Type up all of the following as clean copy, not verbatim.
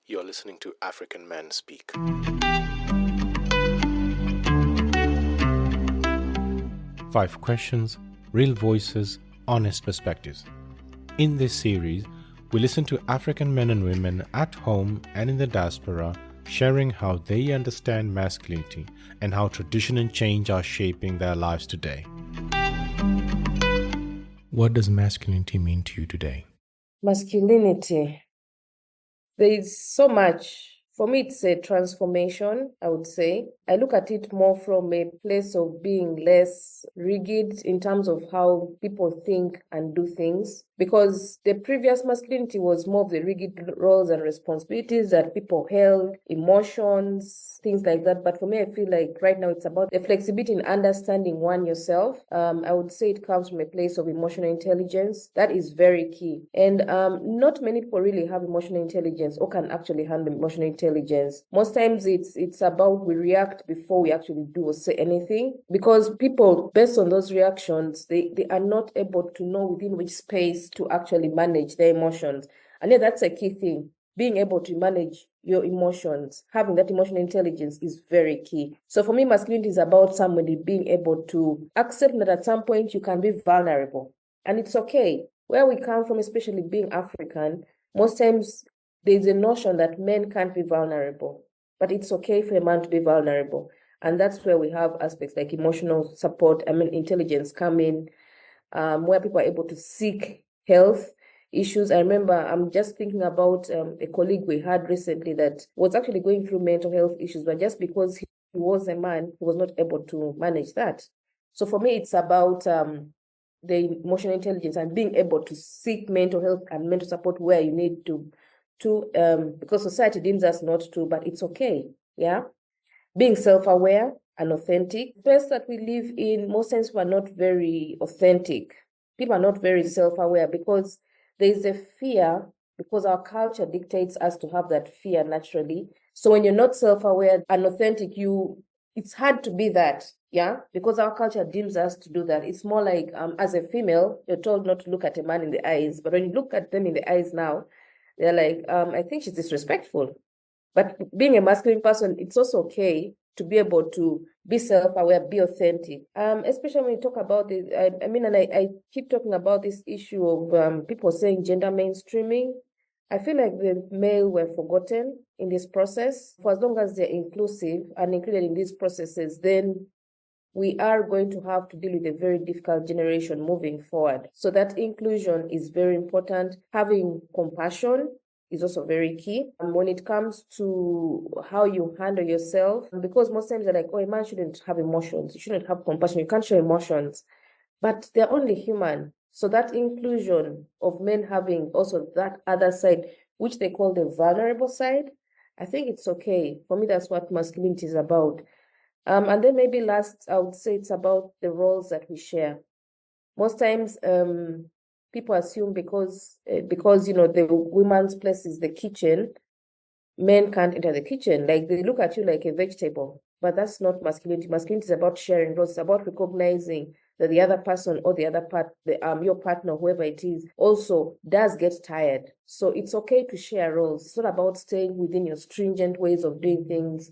You're listening to African Men Speak. 5 questions, real voices, honest perspectives. In this series, we listen to African men and women at home and in the diaspora sharing how they understand masculinity and how tradition and change are shaping their lives today. What does masculinity mean to you today? Masculinity. There is so much. For me, it's a transformation, I would say. I look at it more from a place of being less rigid in terms of how people think and do things. Because the previous masculinity was more of the rigid roles and responsibilities that people held, emotions, things like that. But for me, I feel like right now it's about the flexibility in understanding one yourself. I would say it comes from a place of emotional intelligence. That is very key. And not many people really have emotional intelligence or can actually handle emotional intelligence. Most times it's about we react before we actually do or say anything, because people, based on those reactions, they are not able to know within which space to actually manage their emotions. And yeah, that's a key thing. Being able to manage your emotions, having that emotional intelligence is very key. So for me, masculinity is about somebody being able to accept that at some point you can be vulnerable. And it's okay. Where we come from, especially being African, most times there's a notion that men can't be vulnerable, but it's okay for a man to be vulnerable. And that's where we have aspects like emotional support, intelligence come in, where people are able to seek health issues. I remember, I'm just thinking about a colleague we had recently that was actually going through mental health issues, but just because he was a man, he was not able to manage that. So for me, it's about the emotional intelligence and being able to seek mental health and mental support where you need to because society deems us not to, but it's okay. Yeah. Being self-aware and authentic. The place that we live in, most times we're not very authentic. People are not very self-aware because there is a fear, because our culture dictates us to have that fear naturally. So when you're not self-aware and authentic, it's hard to be that. Yeah, because our culture deems us to do that. It's more like as a female, you're told not to look at a man in the eyes, but when you look at them in the eyes now, they're like, I think she's disrespectful. But being a masculine person, it's also okay to be able to be self-aware, be authentic. Especially when you talk about it, I keep talking about this issue of people saying gender mainstreaming. I feel like the male were forgotten in this process. For as long as they're inclusive and included in these processes, then we are going to have to deal with a very difficult generation moving forward. So that inclusion is very important. Having compassion is also very key. And when it comes to how you handle yourself, because most times they're like, oh, a man shouldn't have emotions. You shouldn't have compassion. You can't show emotions. But they're only human. So that inclusion of men having also that other side, which they call the vulnerable side, I think it's okay. For me, that's what masculinity is about. And then maybe last, I would say it's about the roles that we share. Most times, people assume because the woman's place is the kitchen, men can't enter the kitchen. Like they look at you like a vegetable, but that's not masculinity. Masculinity is about sharing roles. It's about recognizing that the other person or the other part, your partner, whoever it is, also does get tired. So it's okay to share roles. It's not about staying within your stringent ways of doing things.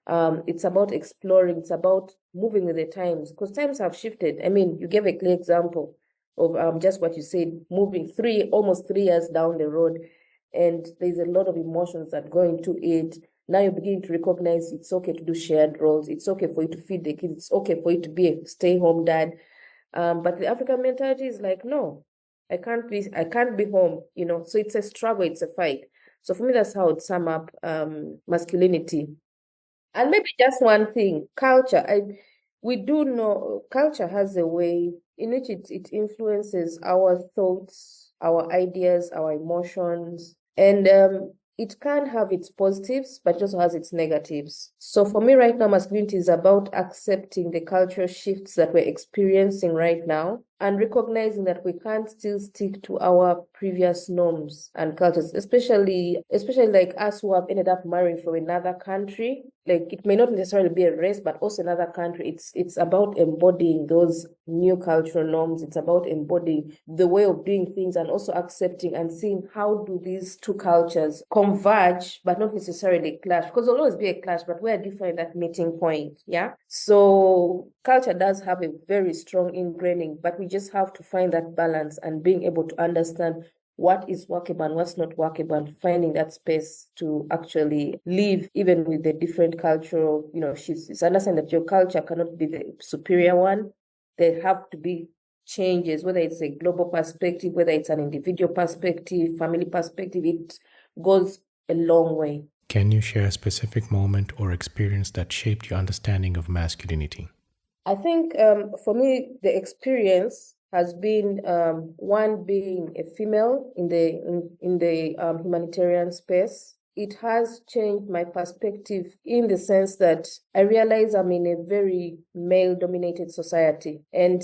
It's about exploring, it's about moving with the times, because times have shifted. I mean, you gave a clear example of just what you said, moving almost 3 years down the road, and there's a lot of emotions that go into it. Now you're beginning to recognize it's okay to do shared roles. It's okay for you to feed the kids. It's okay for you to be a stay-home dad. But the African mentality is like, no, I can't be home, So it's a struggle, it's a fight. So for me, that's how I'd sum up masculinity. And maybe just one thing, culture. We do know culture has a way in which it influences our thoughts, our ideas, our emotions, and it can have its positives, but it also has its negatives. So for me right now, masculinity is about accepting the cultural shifts that we're experiencing right now, and recognizing that we can't still stick to our previous norms and cultures, especially like us who have ended up marrying from another country. Like, it may not necessarily be a race, but also another country. It's about embodying those new cultural norms. It's about embodying the way of doing things, and also accepting and seeing how do these two cultures converge, but not necessarily clash, because there'll always be a clash, but where do you find that meeting point? Yeah. So culture does have a very strong ingraining, but we just have to find that balance and being able to understand what is workable and what's not workable, and finding that space to actually live even with the different cultural, shifts. It's understand that your culture cannot be the superior one. There have to be changes, whether it's a global perspective, whether it's an individual perspective, family perspective. It goes a long way. Can you share a specific moment or experience that shaped your understanding of masculinity? I think for me, the experience has been one, being a female in the humanitarian space. It has changed my perspective in the sense that I realize I'm in a very male-dominated society. And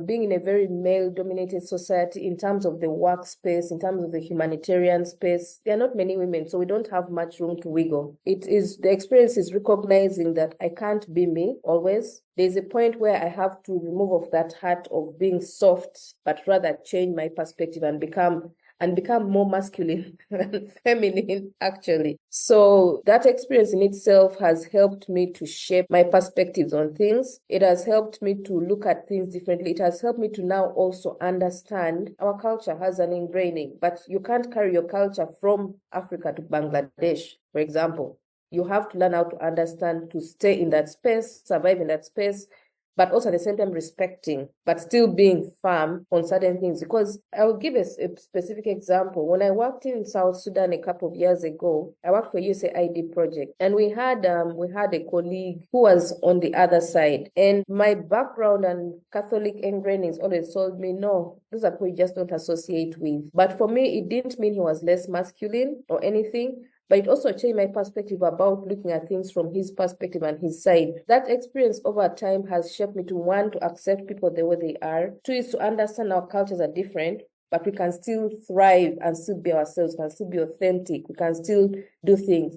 being in a very male-dominated society in terms of the workspace, in terms of the humanitarian space, there are not many women, so we don't have much room to wiggle. The experience is recognizing that I can't be me always. There's a point where I have to remove of that hat of being soft, but rather change my perspective and become more masculine than feminine, actually. So that experience in itself has helped me to shape my perspectives on things. It has helped me to look at things differently. It has helped me to now also understand our culture has an ingraining, but you can't carry your culture from Africa to Bangladesh, for example. You have to learn how to understand, to stay in that space, survive in that space, but also at the same time respecting, but still being firm on certain things. Because I will give a specific example. When I worked in South Sudan a couple of years ago, I worked for USAID project, and we had a colleague who was on the other side. And my background and Catholic ingrainings always told me, no, those are people you just don't associate with. But for me, it didn't mean he was less masculine or anything. But it also changed my perspective about looking at things from his perspective and his side. That experience over time has shaped me to, one, to accept people the way they are. Two, is to understand our cultures are different, but we can still thrive and still be ourselves, can still be authentic, we can still do things.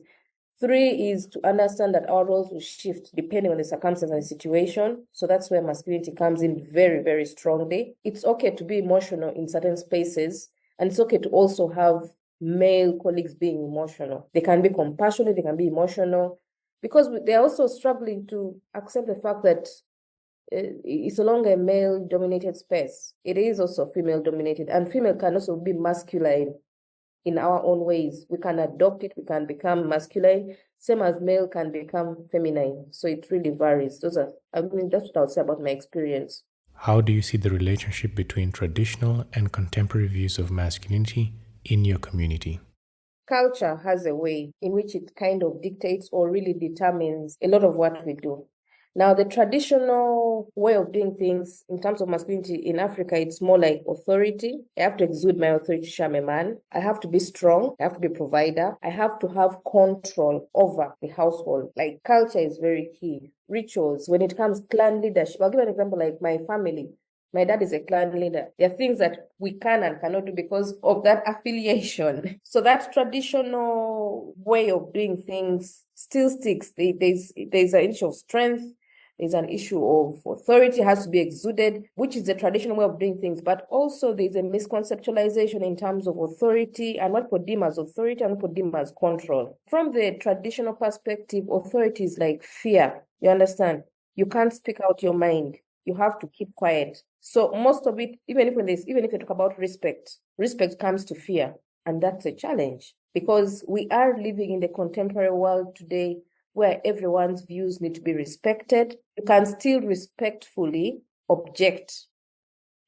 Three is to understand that our roles will shift depending on the circumstance and the situation. So that's where masculinity comes in very, very strongly. It's okay to be emotional in certain spaces, and it's okay to also have male colleagues being emotional. They can be compassionate, they can be emotional, because they're also struggling to accept the fact that it's no longer a male-dominated space. It is also female-dominated, and female can also be masculine in our own ways. We can adopt it, we can become masculine, same as male can become feminine. So it really varies. That's what I would say about my experience. How do you see the relationship between traditional and contemporary views of masculinity in your community? Culture has a way in which it kind of dictates or really determines a lot of what we do. Now, the traditional way of doing things in terms of masculinity in Africa, it's more like authority. I have to exude my authority to show I'm a man. I have to be strong. I have to be a provider. I have to have control over the household. Like, culture is very key. Rituals, when it comes clan leadership, I'll give an example like my family. My dad is a clan leader. There are things that we can and cannot do because of that affiliation. So that traditional way of doing things still sticks. There's an issue of strength. There's an issue of authority has to be exuded, which is the traditional way of doing things. But also there's a misconceptualization in terms of authority and what people deem as authority and what people deem as control. From the traditional perspective, authority is like fear. You understand? You can't speak out your mind. You have to keep quiet. So most of it, even if you talk about respect comes to fear. And that's a challenge because we are living in the contemporary world today where everyone's views need to be respected. You can still respectfully object.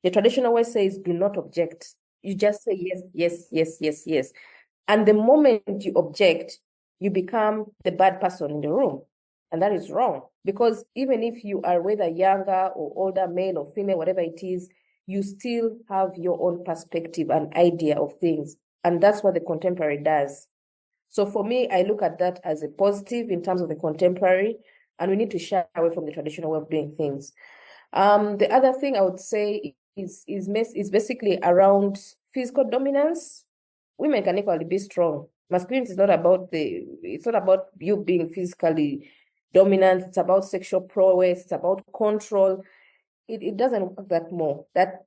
The traditional way says do not object. You just say yes, yes, yes, yes, yes. And the moment you object, you become the bad person in the room. And that is wrong because even if you are whether younger or older, male or female, whatever it is, you still have your own perspective and idea of things. And that's what the contemporary does. So for me, I look at that as a positive in terms of the contemporary, and we need to shy away from the traditional way of doing things. The other thing I would say is basically around physical dominance. Women can equally be strong. Masculinity is not about it's not about you being physically dominant. It's about sexual prowess. It's about control. It doesn't work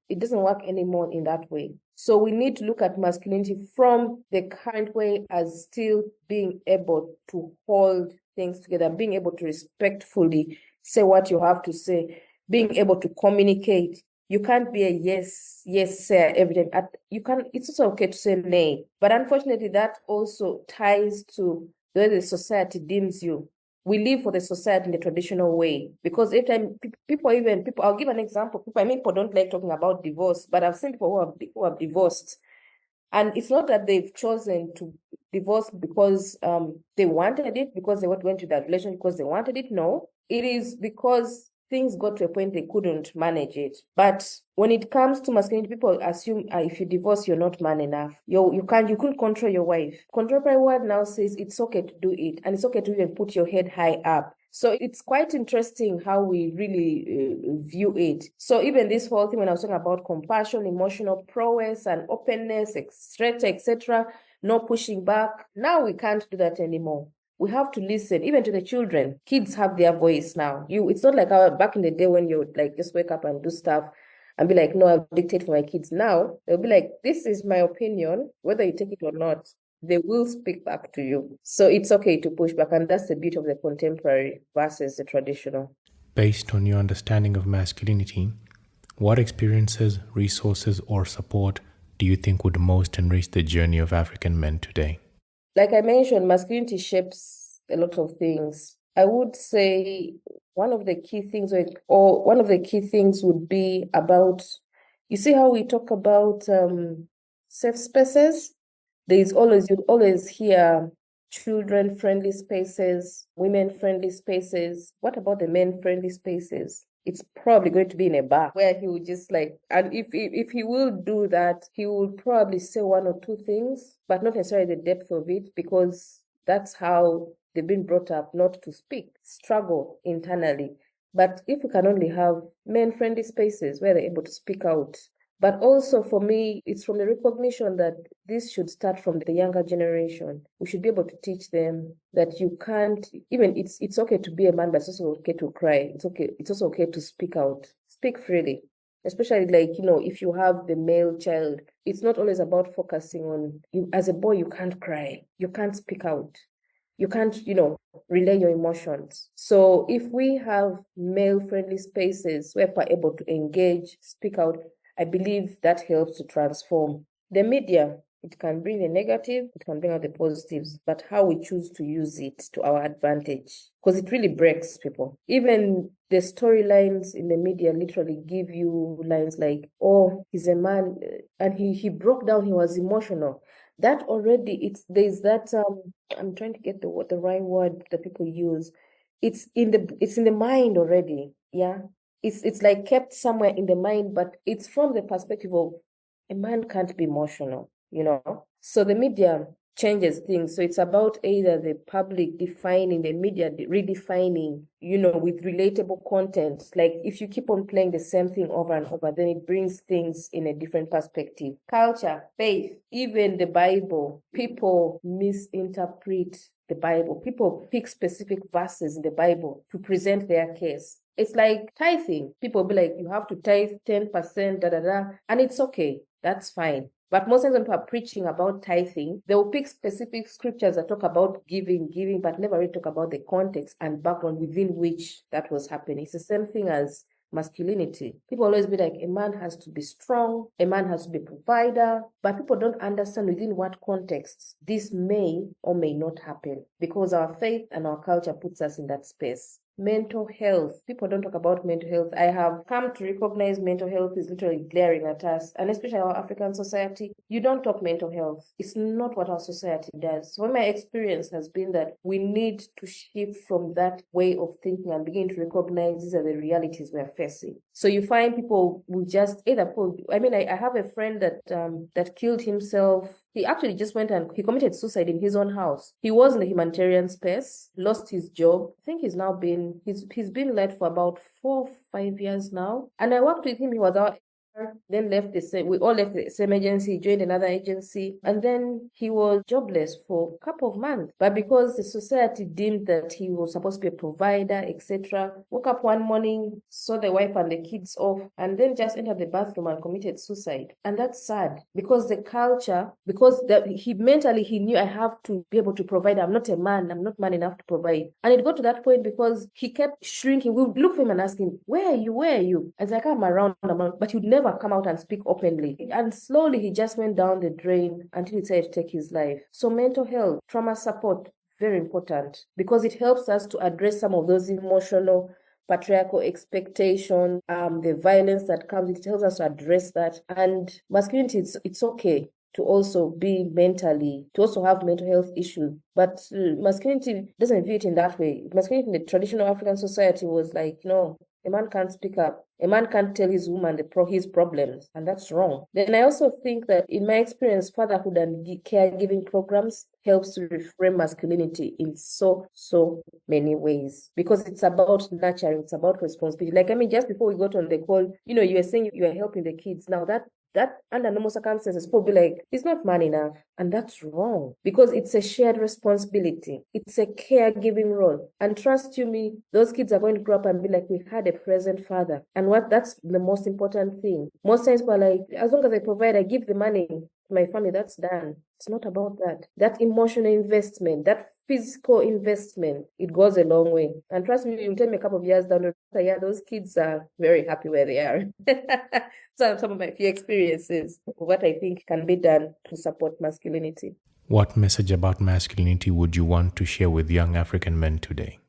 it doesn't work anymore in that way. So we need to look at masculinity from the current way as still being able to hold things together, being able to respectfully say what you have to say, being able to communicate. You can't be a yes sir every time. It's also okay to say nay, but unfortunately that also ties to the way the society deems you. We live for the society in the traditional way, because every time people, I'll give an example. People don't like talking about divorce, but I've seen people who have divorced, and it's not that they've chosen to divorce because they wanted it, because they went to that relationship because they wanted it. No, it is because things got to a point they couldn't manage it. But when it comes to masculinity, people assume if you divorce, you're not man enough. You couldn't control your wife. Contemporary world now says it's okay to do it, and it's okay to even put your head high up. So it's quite interesting how we really view it. So even this whole thing, when I was talking about compassion, emotional prowess, and openness, etc., no pushing back, now we can't do that anymore. We have to listen, even to the children. Kids have their voice now. It's not like back in the day when you like just wake up and do stuff and be like, no, I'll dictate for my kids. Now they'll be like, this is my opinion, whether you take it or not. They will speak back to you. So it's okay to push back. And that's the beauty of the contemporary versus the traditional. Based on your understanding of masculinity, what experiences, resources, or support do you think would most enrich the journey of African men today? Like I mentioned, masculinity shapes a lot of things. I would say one of the key things would be about, you see how we talk about safe spaces? You'd always hear children-friendly spaces, women-friendly spaces. What about the men-friendly spaces? It's probably going to be in a bar where he would just and if he will do that, he will probably say one or two things, but not necessarily the depth of it, because that's how they've been brought up, not to speak, struggle internally. But if we can only have men-friendly spaces where they're able to speak out. But also for me, it's from the recognition that this should start from the younger generation. We should be able to teach them that you can't, even it's okay to be a man, but it's also okay to cry. It's also okay to speak out. Speak freely. Especially if you have the male child, it's not always about focusing on you. As a boy, you can't cry. You can't speak out. You can't, relay your emotions. So if we have male-friendly spaces where we're able to engage, speak out, I believe that helps to transform. The media, it can bring the negative, it can bring out the positives, but how we choose to use it to our advantage, because it really breaks people. Even the storylines in the media literally give you lines like, oh, he's a man, and he broke down, he was emotional. That already, there's that, I'm trying to get the right word that people use. It's in the mind already, yeah. It's like kept somewhere in the mind, but it's from the perspective of a man can't be emotional, So the media changes things. So it's about either the public defining, the media redefining, with relatable content. Like if you keep on playing the same thing over and over, then it brings things in a different perspective. Culture, faith, even the Bible, people misinterpret the Bible. People pick specific verses in the Bible to present their case. It's like tithing. People will be like, you have to tithe 10%, and it's okay. That's fine. But most times when people are preaching about tithing, they will pick specific scriptures that talk about giving, but never really talk about the context and background within which that was happening. It's the same thing as masculinity. People always be like, a man has to be strong, a man has to be a provider, but people don't understand within what context this may or may not happen, because our faith and our culture puts us in that space. Mental health. People don't talk about mental health. I have come to recognize mental health is literally glaring at us, and especially our African society. You don't talk mental health. It's not what our society does. So my experience has been that we need to shift from that way of thinking and begin to recognize these are the realities we're facing. So you find people will just either pull. I have a friend that killed himself. He actually just went and he committed suicide in his own house. He was in the humanitarian space, lost his job. I think he's been led for about 4 or 5 years now. And I worked with him. He was our then left the same, we all left the same agency, joined another agency, and then he was jobless for a couple of months. But because the society deemed that he was supposed to be a provider, etc., woke up one morning, saw the wife and the kids off, and then just entered the bathroom and committed suicide. And that's sad because the culture, because he mentally, he knew, I have to be able to provide. I'm not a man. I'm not man enough to provide. And it got to that point because he kept shrinking. We would look for him and ask him, where are you? Where are you? It's like, I'm around, but he would never come out and speak openly. And slowly he just went down the drain until he decided to take his life. So mental health, trauma support, very important because it helps us to address some of those emotional patriarchal expectations, the violence that comes. It helps us to address that. And masculinity, it's okay to also be to also have mental health issues. But masculinity doesn't view it in that way. Masculinity in the traditional African society was like, no, a man can't speak up. A man can't tell his woman his problems, and that's wrong. Then I also think that in my experience, fatherhood and caregiving programs helps to reframe masculinity in so many ways because it's about nurturing, it's about responsibility. Like, I mean, just before we got on the call, you were saying you are helping the kids. Now that under normal circumstances, people be like, he's not man enough. And that's wrong because it's a shared responsibility. It's a caregiving role. And trust you me, those kids are going to grow up and be like, we had a present father. And that's the most important thing. Most times people are like, as long as I provide, I give the money to my family, that's done. It's not about that. That emotional investment, that physical investment, it goes a long way. And trust me, you'll tell me a couple of years down the road, yeah, those kids are very happy where they are. So some of my few experiences of what I think can be done to support masculinity. What message about masculinity would you want to share with young African men today?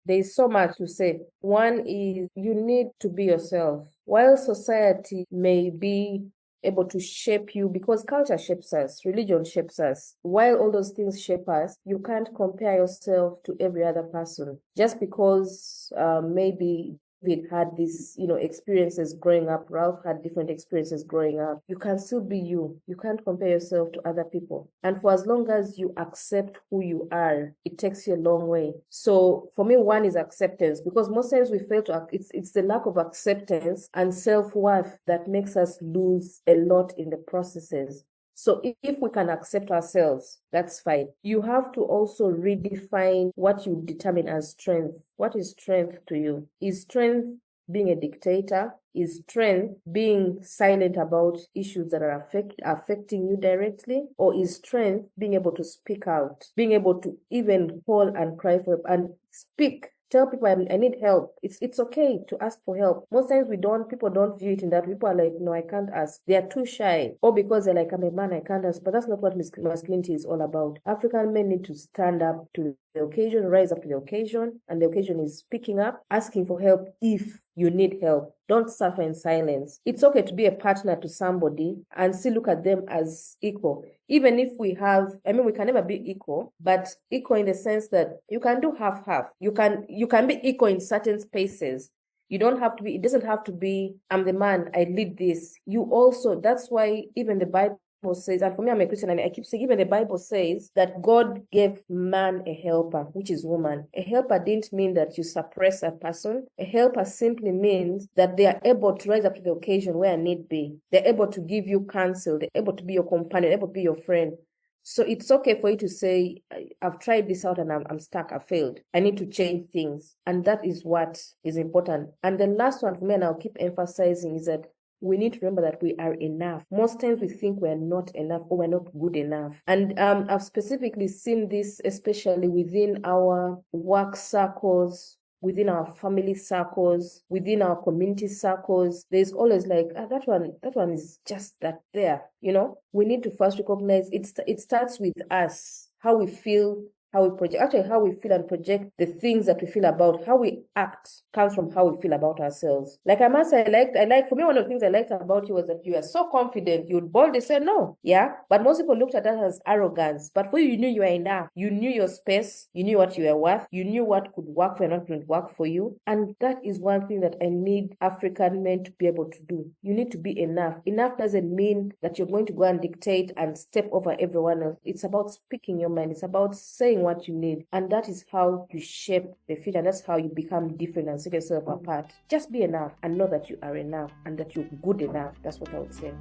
There is so much to say. One is you need to be yourself. While society may be able to shape you because culture shapes us, religion shapes us. While all those things shape us, you can't compare yourself to every other person. Just because maybe David had these, experiences growing up, Ralph had different experiences growing up, you can still be you. You can't compare yourself to other people. And for as long as you accept who you are, it takes you a long way. So for me, one is acceptance, because most times we fail to, it's the lack of acceptance and self-worth that makes us lose a lot in the processes. So if we can accept ourselves, that's fine. You have to also redefine what you determine as strength. What is strength to you? Is strength being a dictator? Is strength being silent about issues that are affecting you directly? Or is strength being able to speak out, being able to even call and cry for help and speak? Tell people I need help. It's okay to ask for help. Most times people don't view it in that. People are like, no, I can't ask. They are too shy. Or because they're like, I'm a man, I can't ask. But that's not what masculinity is all about. African men need to stand up to the occasion, rise up to the occasion. And the occasion is speaking up, asking for help if you need help. Don't suffer in silence. It's okay to be a partner to somebody and still look at them as equal. Even if we can never be equal, but equal in the sense that you can do half-half. You can be equal in certain spaces. It doesn't have to be, I'm the man, I lead this. That's why even the Bible says, and for me, I'm a Christian, and I keep saying, even the Bible says that God gave man a helper, which is woman. A helper didn't mean that you suppress a person. A helper simply means that they are able to rise up to the occasion where need be. They're able to give you counsel. They're able to be your companion, able to be your friend. So it's okay for you to say, I've tried this out and I'm stuck, I failed. I need to change things. And that is what is important. And the last one for me, and I'll keep emphasizing, is that we need to remember that we are enough. Most times we think we're not enough or we're not good enough. And I've specifically seen this, especially within our work circles, within our family circles, within our community circles. There's always like, that one is just that there. We need to first recognize it starts with us, how we feel, how we project, actually how we feel and project the things that we feel about. How we act comes from how we feel about ourselves. Like I must say, for me, one of the things I liked about you was that you are so confident. You would boldly say no. Yeah. But most people looked at that as arrogance. But for you, you knew you were enough. You knew your space. You knew what you were worth. You knew what could work for you and not could work for you. And that is one thing that I need African men to be able to do. You need to be enough. Enough doesn't mean that you're going to go and dictate and step over everyone else. It's about speaking your mind. It's about saying what you need. And that is how you shape the future. That's how you become different and set yourself apart. Just be enough and know that you are enough and that you're good enough. That's what I would say.